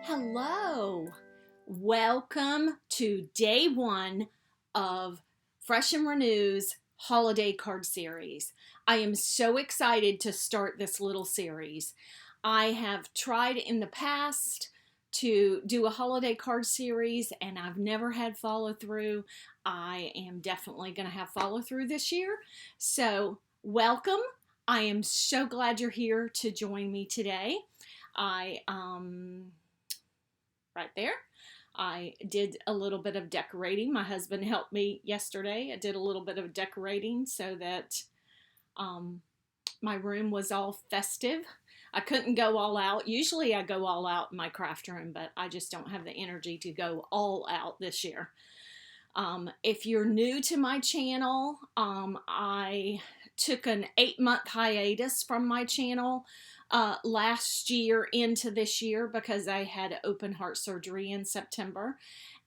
Hello, welcome to day one of Fresh and Renew's holiday card series. I am so excited to start this little series. I have tried in the past to do a holiday card series and I've never had follow through. I am definitely going to have follow through this year. So, welcome. I am so glad you're here to join me today. Right there. I did a little bit of decorating. My husband helped me yesterday. I did a little bit of decorating so that my room was all festive. I couldn't go all out. Usually I go all out in my craft room, but I just don't have the energy to go all out this year. If you're new to my channel, I took an 8-month hiatus from my channel last year into this year because I had open heart surgery in September,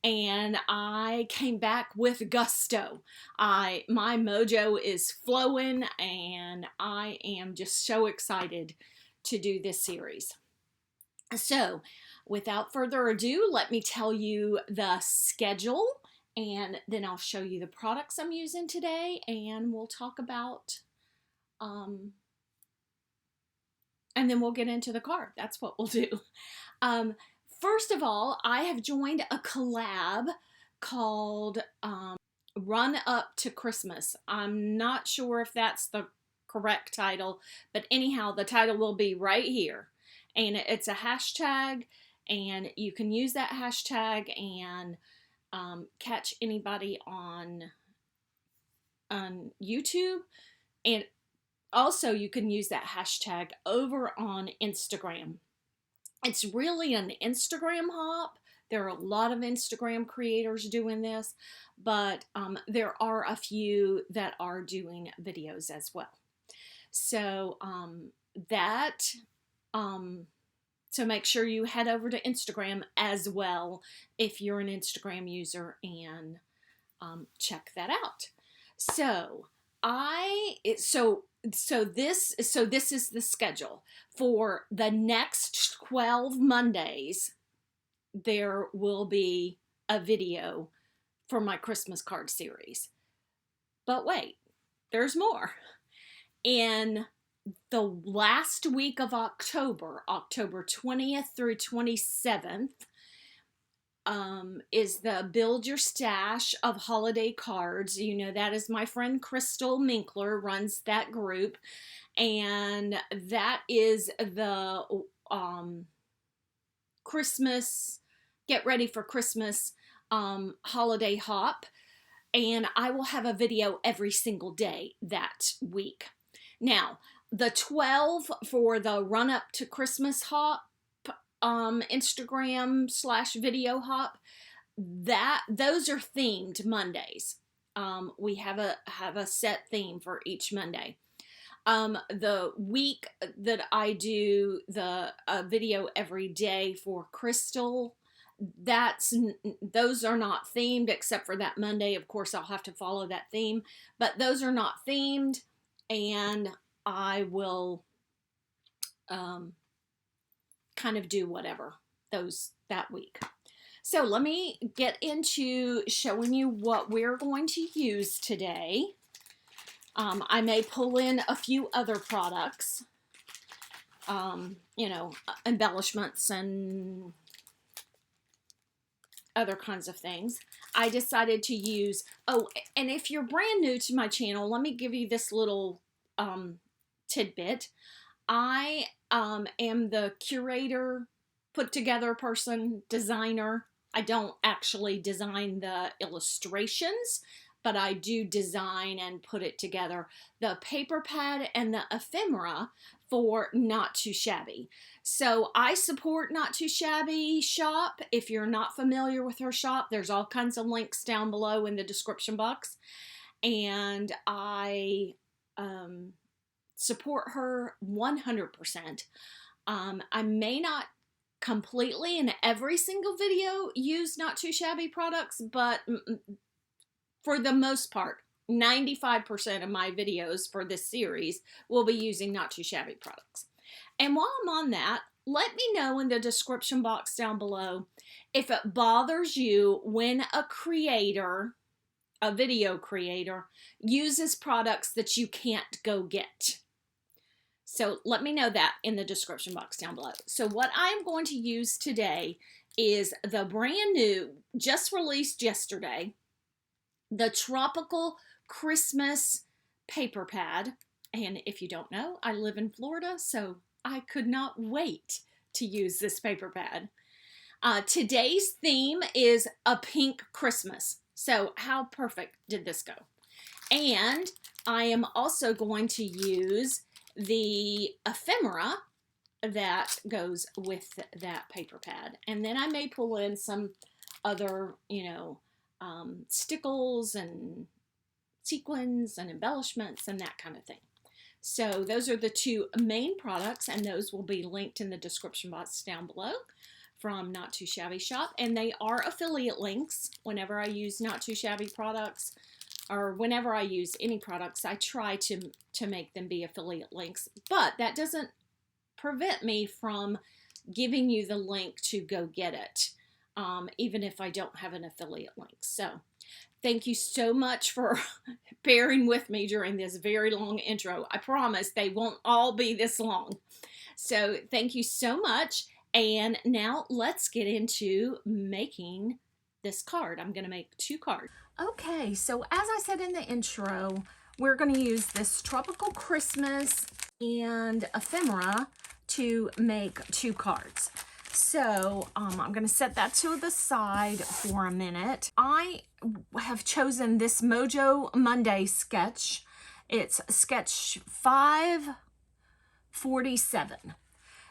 and I came back with gusto. My mojo is flowing and I am just so excited to do this series. So without further ado, let me tell you the schedule and then I'll show you the products I'm using today and we'll talk about and then we'll get into the card. That's what we'll do. First of all, I have joined a collab called Run Up to Christmas. I'm not sure if that's the correct title, but anyhow, the title will be right here. And it's a hashtag, and you can use that hashtag and catch anybody on YouTube. And also, you can use that hashtag over on Instagram. It's really an Instagram hop. There are a lot of Instagram creators doing this, but there are a few that are doing videos as well. So so make sure you head over to Instagram as well if you're an Instagram user and check that out. So this is the schedule for the next 12 Mondays. There will be a video for my Christmas card series. But wait, there's more. In the last week of October, October 20th through 27th, is the Build Your Stash of holiday cards. You know, that is my friend Crystal Minkler runs that group, and that is the Christmas, get ready for Christmas holiday hop, and I will have a video every single day that week. Now, the 12 for the Run Up to Christmas hop, Instagram / video hop, those are themed Mondays. We have a set theme for each Monday. The week that I do the video every day for Crystal, those are not themed except for that Monday. Of course, I'll have to follow that theme, but those are not themed, and I will kind of do whatever that week. So let me get into showing you what we're going to use today. I may pull in a few other products, embellishments and other kinds of things. I decided to use, and if you're brand new to my channel, let me give you this little tidbit. I am the curator, put together person, designer. I don't actually design the illustrations, but I do design and put it together. The paper pad and the ephemera for Not Too Shabby. So I support Not Too Shabby Shop. If you're not familiar with her shop, there's all kinds of links down below in the description box. And I support her 100%. I may not completely in every single video use Not Too Shabby products, but for the most part, 95% of my videos for this series will be using Not Too Shabby products. And while I'm on that, let me know in the description box down below if it bothers you when a creator, a video creator, uses products that you can't go get. So let me know that in the description box down below. So what I'm going to use today is the brand new, just released yesterday, the Tropical Christmas paper pad. And if you don't know, I live in Florida, so I could not wait to use this paper pad. Today's theme is a pink Christmas. So how perfect did this go? And I am also going to use the ephemera that goes with that paper pad. And then I may pull in some other, stickles and sequins and embellishments and that kind of thing. So those are the two main products, and those will be linked in the description box down below from Not Too Shabby Shop. And they are affiliate links. Whenever I use Not Too Shabby products, or whenever I use any products, I try to make them be affiliate links. But that doesn't prevent me from giving you the link to go get it, even if I don't have an affiliate link. So thank you so much for bearing with me during this very long intro. I promise they won't all be this long. So thank you so much. And now let's get into making this card. I'm going to make 2 cards. Okay, so as I said in the intro, we're going to use this Tropical Christmas and ephemera to make 2 cards. So I'm going to set that to the side for a minute. I have chosen this Mojo Monday sketch. It's sketch 547.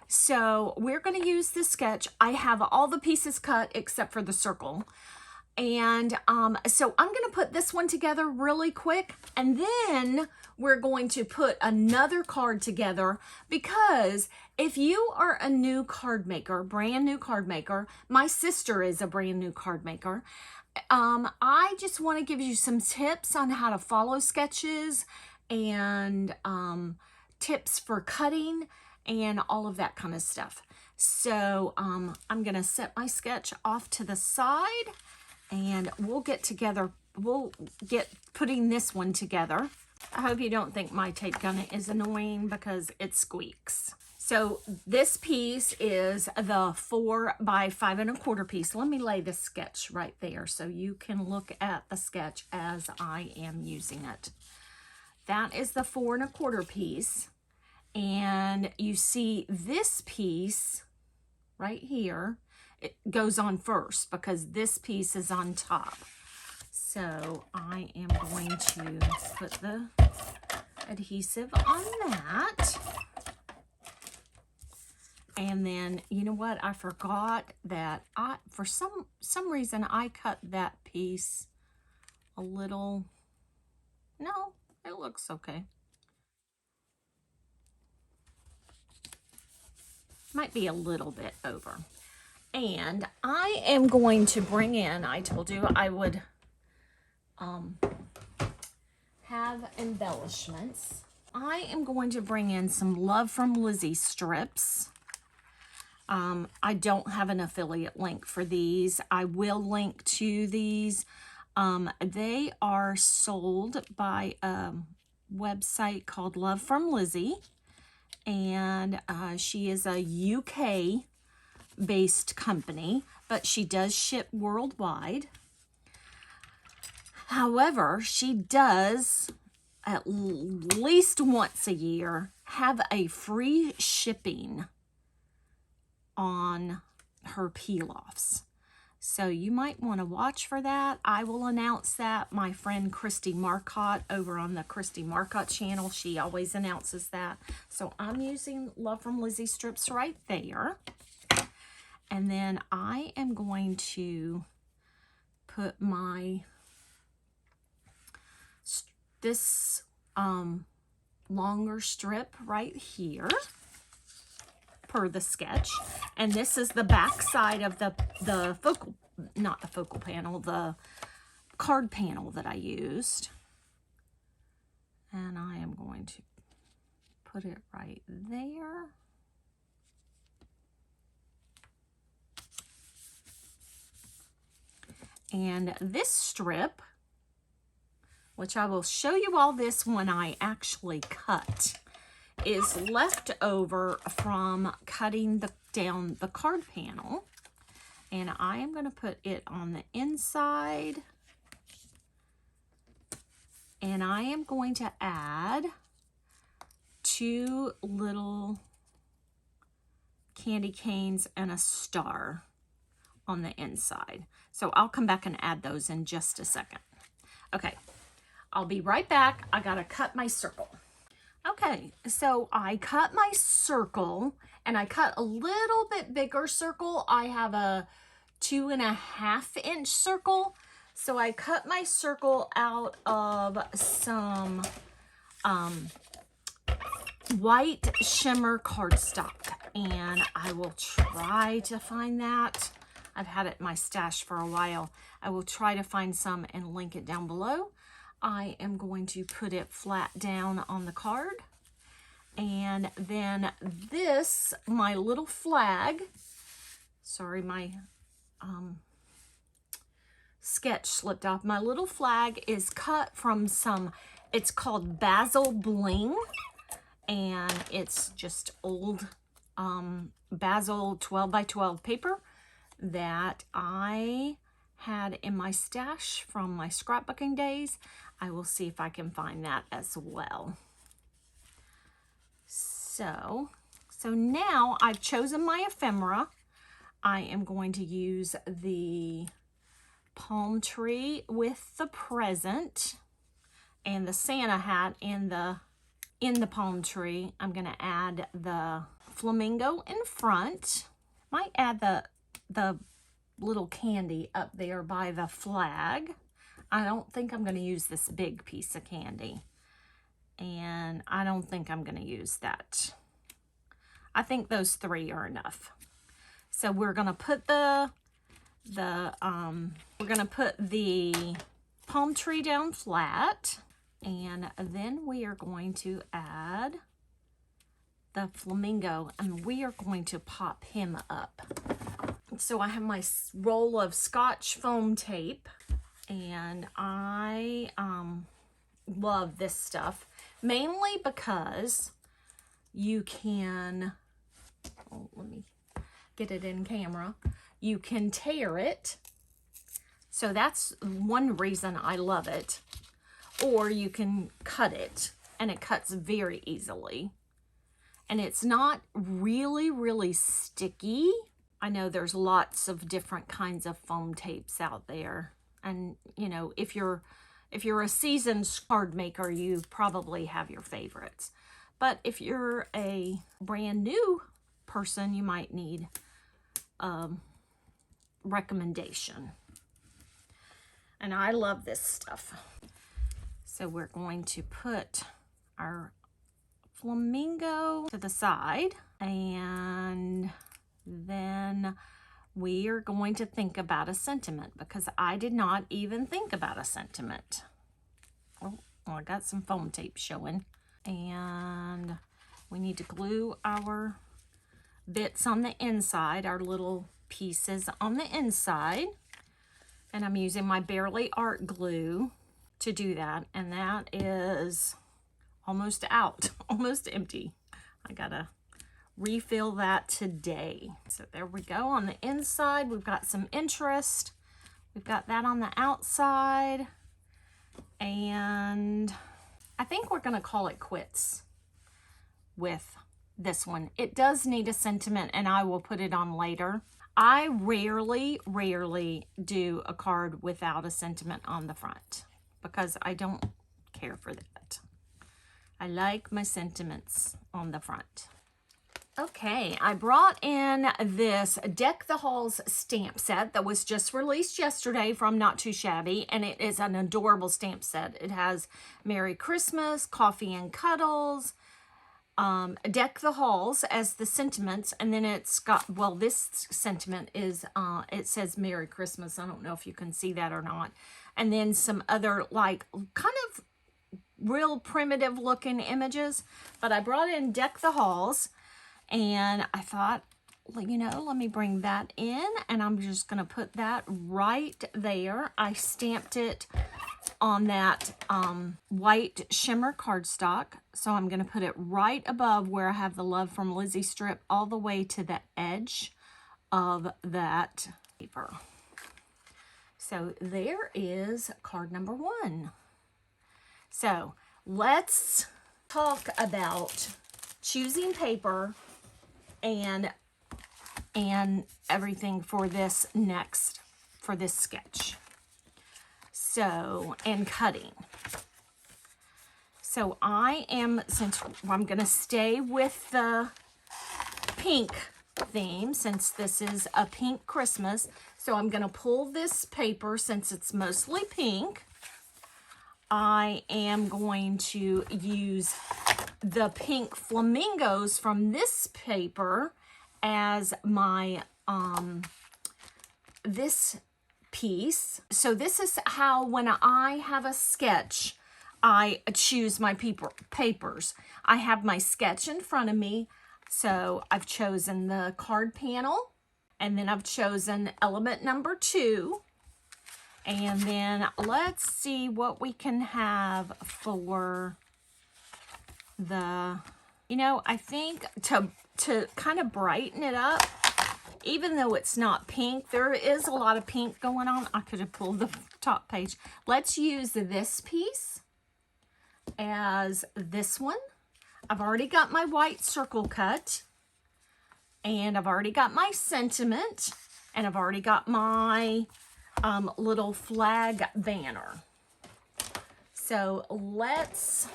So we're going to use this sketch. I have all the pieces cut except for the circle. And so I'm going to put this one together really quick, and then we're going to put another card together, because if you are a new card maker, brand new card maker, my sister is a brand new card maker, I just want to give you some tips on how to follow sketches and tips for cutting and all of that kind of stuff. So I'm going to set my sketch off to the side, and we'll get together. We'll get putting this one together. I hope you don't think my tape gun is annoying, because it squeaks. So this piece is the 4 by 5 1/4 piece. Let me lay the sketch right there so you can look at the sketch as I am using it. That is the 4 1/4 piece. And you see this piece right here, it goes on first because this piece is on top. So I am going to put the adhesive on that. And then, you know what? I forgot that for some reason, I cut that piece a little. No, it looks okay. Might be a little bit over. And I am going to bring in, I told you I would have embellishments. I am going to bring in some Love from Lizzie strips. I don't have an affiliate link for these. I will link to these. They are sold by a website called Love from Lizzie. And she is a UK based company, but she does ship worldwide. However, she does at least once a year have a free shipping on her peel-offs. So you might want to watch for that. I will announce that. My friend Christy Marcotte over on the Christy Marcotte channel, she always announces that. So I'm using Love from Lizzie strips right there. And then I am going to put this longer strip right here per the sketch. And this is the back side of the focal, not the focal panel, the card panel that I used. And I am going to put it right there. And this strip, which I will show you all this when I actually cut, is left over from cutting down the card panel. And I am going to put it on the inside. And I am going to add 2 little candy canes and a star on the inside. So I'll come back and add those in just a second. Okay, I'll be right back. I gotta cut my circle. Okay, so I cut my circle, and I cut a little bit bigger circle. I have a 2.5 inch circle. So I cut my circle out of some white shimmer cardstock, and I will try to find that. I've had it in my stash for a while. I will try to find some and link it down below. I am going to put it flat down on the card. And then this, my little flag, sorry, my sketch slipped off. My little flag is cut from some, it's called Basil Bling, and it's just old Basil 12 by 12 paper that I had in my stash from my scrapbooking days. I will see if I can find that as well. So now I've chosen my ephemera. I am going to use the palm tree with the present and the Santa hat in the palm tree. I'm going to add the flamingo in front. Might add the little candy up there by the flag. I don't think I'm going to use this big piece of candy. And I don't think I'm going to use that. I think those 3 are enough. So we're going to put we're going to put the palm tree down flat, and then we are going to add the flamingo, and we are going to pop him up. So I have my roll of Scotch foam tape, and I love this stuff, mainly because you can, oh, let me get it in camera. You can tear it. So that's one reason I love it. Or you can cut it, and it cuts very easily. And it's not really, really sticky. I know there's lots of different kinds of foam tapes out there. And, you know, if you're a seasoned card maker, you probably have your favorites. But if you're a brand new person, you might need recommendation. And I love this stuff. So we're going to put our flamingo to the side, and then we are going to think about a sentiment, because I did not even think about a sentiment. Oh, well, I got some foam tape showing, and we need to glue our bits on the inside, our little pieces on the inside. And I'm using my Barely Art glue to do that. And that is almost out, almost empty. I gotta refill that today. So there we go. On the inside, we've got some interest. We've got that on the outside. And I think we're gonna call it quits with this one. It does need a sentiment, and I will put it on later. I rarely do a card without a sentiment on the front, because I don't care for that. I like my sentiments on the front. Okay, I brought in this Deck the Halls stamp set that was just released yesterday from Not Too Shabby, and it is an adorable stamp set. It has Merry Christmas, Coffee and Cuddles, Deck the Halls as the sentiments, and then it's got, well, this sentiment is, it says Merry Christmas. I don't know if you can see that or not. And then some other, like, kind of real primitive looking images. But I brought in Deck the Halls, and I thought you know, let me bring that in, and I'm just going to put that right there. I stamped it on that white shimmer cardstock, so I'm going to put it right above where I have the Love from Lizzie strip all the way to the edge of that paper. So there is card number 1. So let's talk about choosing paper and everything for this sketch. So, and cutting. So since I'm going to stay with the pink theme, since this is a pink Christmas, so I'm going to pull this paper since it's mostly pink. I am going to use the pink flamingos from this paper as my this piece. So this is how, when I have a sketch, I choose my papers. I have my sketch in front of me, so I've chosen the card panel, and then I've chosen element number 2. And then let's see what we can have for the, you know, I think to kind of brighten it up, even though it's not pink, there is a lot of pink going on. I could have pulled the top page. Let's use this piece as this one. I've already got my white circle cut, and I've already got my sentiment, and I've already got my little flag banner. So let's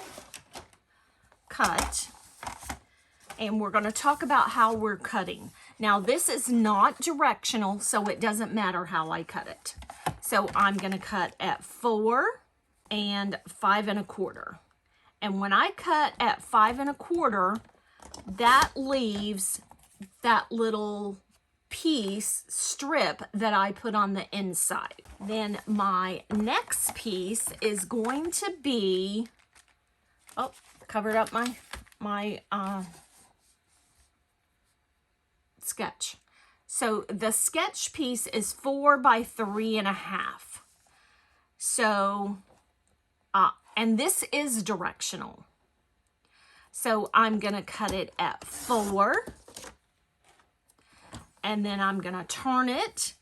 cut, and we're going to talk about how we're cutting. Now this is not directional, so it doesn't matter how I cut it. So I'm going to cut at 4 and 5 1/4. And when I cut at 5 1/4, that leaves that little piece strip that I put on the inside. Then my next piece is going to be, oh, covered up my sketch. So the sketch piece is 4 by 3 1/2. So, and this is directional. So I'm going to cut it at 4. And then I'm going to turn it.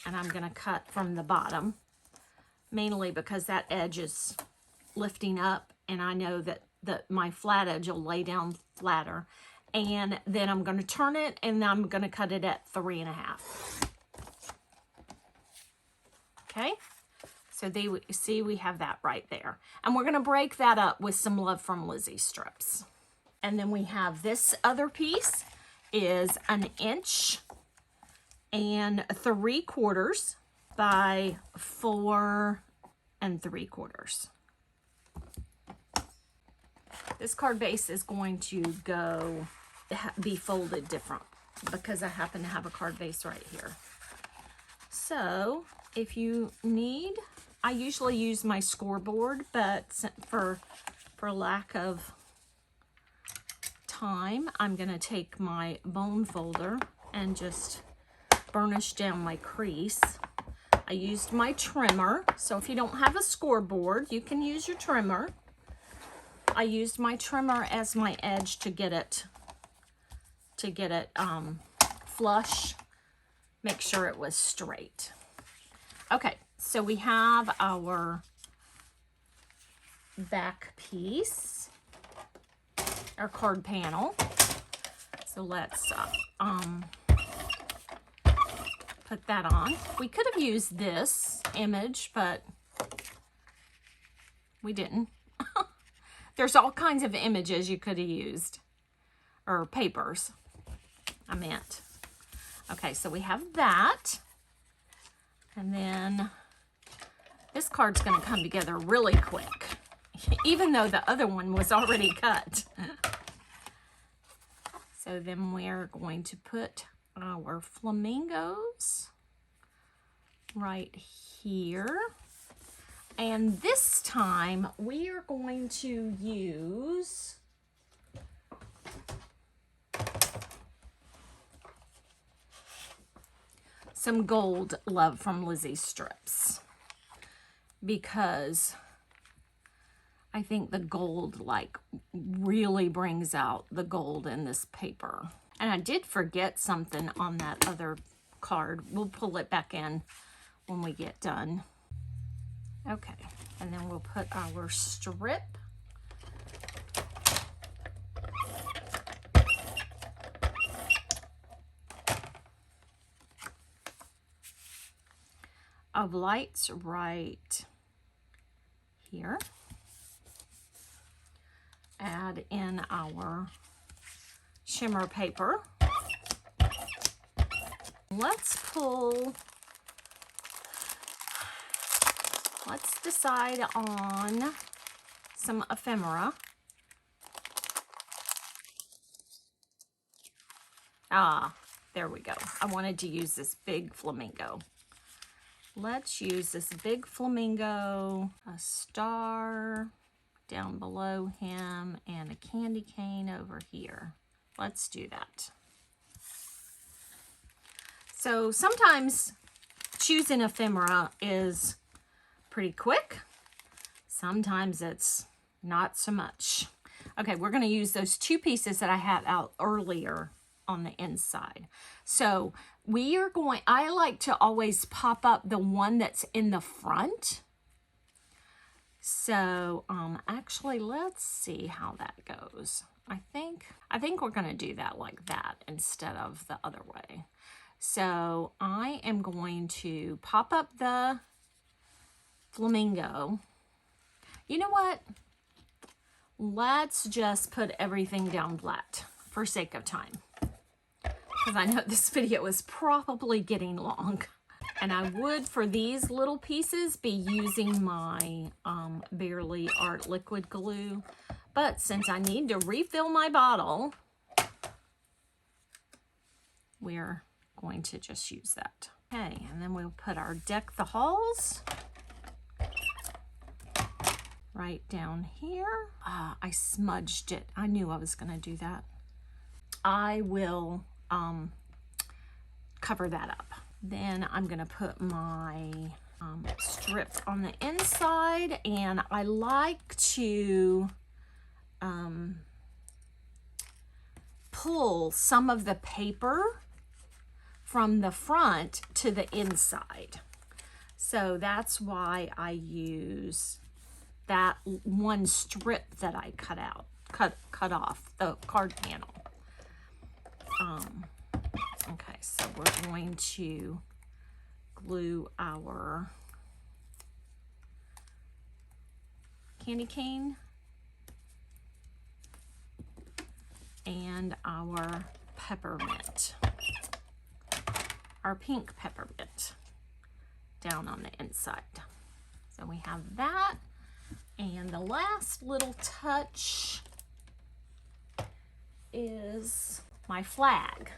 And I'm going to cut from the bottom. Mainly because that edge is lifting up. And I know that my flat edge will lay down flatter. And then I'm going to turn it. And I'm going to cut it at 3 1/2. Okay. So see, we have that right there. And we're going to break that up with some Love from Lizzie strips. And then we have this other piece is 1 inch and 3/4 by 4 3/4. This card base is going to be folded different because I happen to have a card base right here. So if you need, I usually use my scoreboard, but for lack of time, I'm going to take my bone folder and just burnish down my crease. I used my trimmer, so if you don't have a scoreboard, you can use your trimmer. I used my trimmer as my edge to get it flush, make sure it was straight. Okay, so we have our back piece, our card panel. So let's put that on. We could have used this image, but we didn't. There's all kinds of images you could have used, or papers, I meant. Okay, so we have that. And then this card's going to come together really quick, even though the other one was already cut. So then we're going to put our flamingos right here. And this time we are going to use some gold Love from Lizzie strips, because I think the gold like really brings out the gold in this paper. And I did forget something on that other card. We'll pull it back in when we get done. Okay, and then we'll put our strip. Of lights right here. Add in our shimmer paper. Let's decide on some ephemera. Ah, there we go. I wanted to use this big flamingo. Let's use this big flamingo, a star down below him, and a candy cane over here. Let's do that. So sometimes choosing ephemera is pretty quick. Sometimes it's not so much. Okay, we're going to use those two pieces that I had out earlier on the inside. So we are going, I like to always pop up the one that's in the front. So actually, let's see how that goes. I think we're going to do that like that instead of the other way. So I am going to pop up the flamingo. You know what? Let's just put everything down flat for sake of time, because I know this video is probably getting long. And I would, for these little pieces, be using my Barely Art liquid glue. But since I need to refill my bottle, we're going to just use that. Okay, and then we'll put our Deck the Halls right down here. I smudged it. I knew I was going to do that. I will cover that up. Then I'm going to put my strip on the inside, and I like to pull some of the paper from the front to the inside. So that's why I use that one strip that I cut off the card panel. Okay, so we're going to glue our candy cane and our peppermint, our pink peppermint, down on the inside. So we have that, and the last little touch is my flag,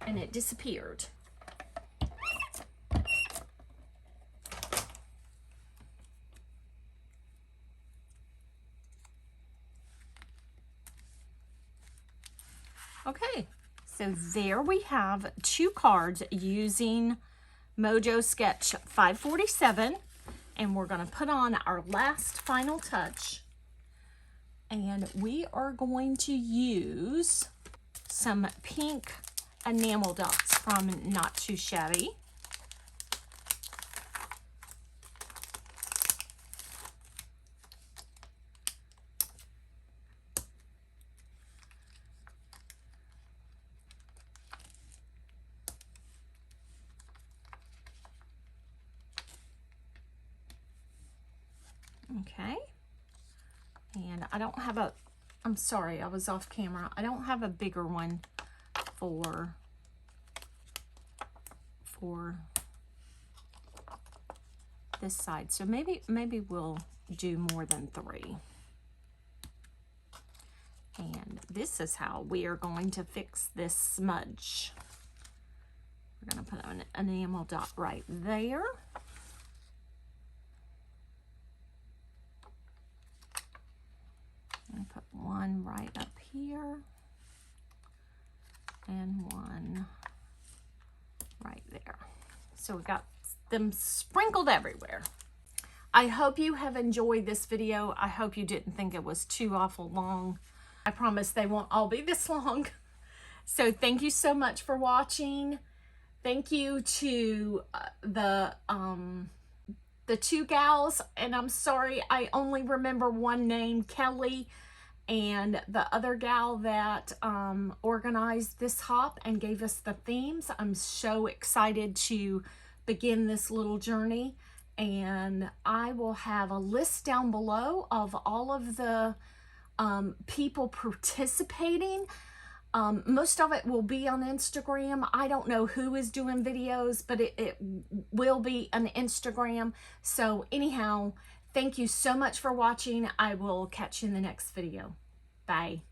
and it disappeared. Okay, so there we have two cards using Mojo Sketch 547, and we're going to put on our last final touch, and we are going to use some pink enamel dots from Not Too Shabby. Okay, and I don't have a, I'm sorry, I was off camera. I don't have a bigger one for this side, so maybe we'll do more than 3. And this is how we are going to fix this smudge. We're going to put an enamel dot right there. I'm going to put one right up here and one right there. So we got them sprinkled everywhere. I hope you have enjoyed this video. I hope you didn't think it was too awful long. I promise they won't all be this long. So thank you so much for watching. Thank you to the two gals, and I'm sorry I only remember one name, Kelly, and the other gal that organized this hop and gave us the themes. I'm so excited to begin this little journey, and I will have a list down below of all of the people participating. Most of it will be on Instagram. I don't know who is doing videos, but it will be on Instagram. So anyhow, thank you so much for watching. I will catch you in the next video. Bye.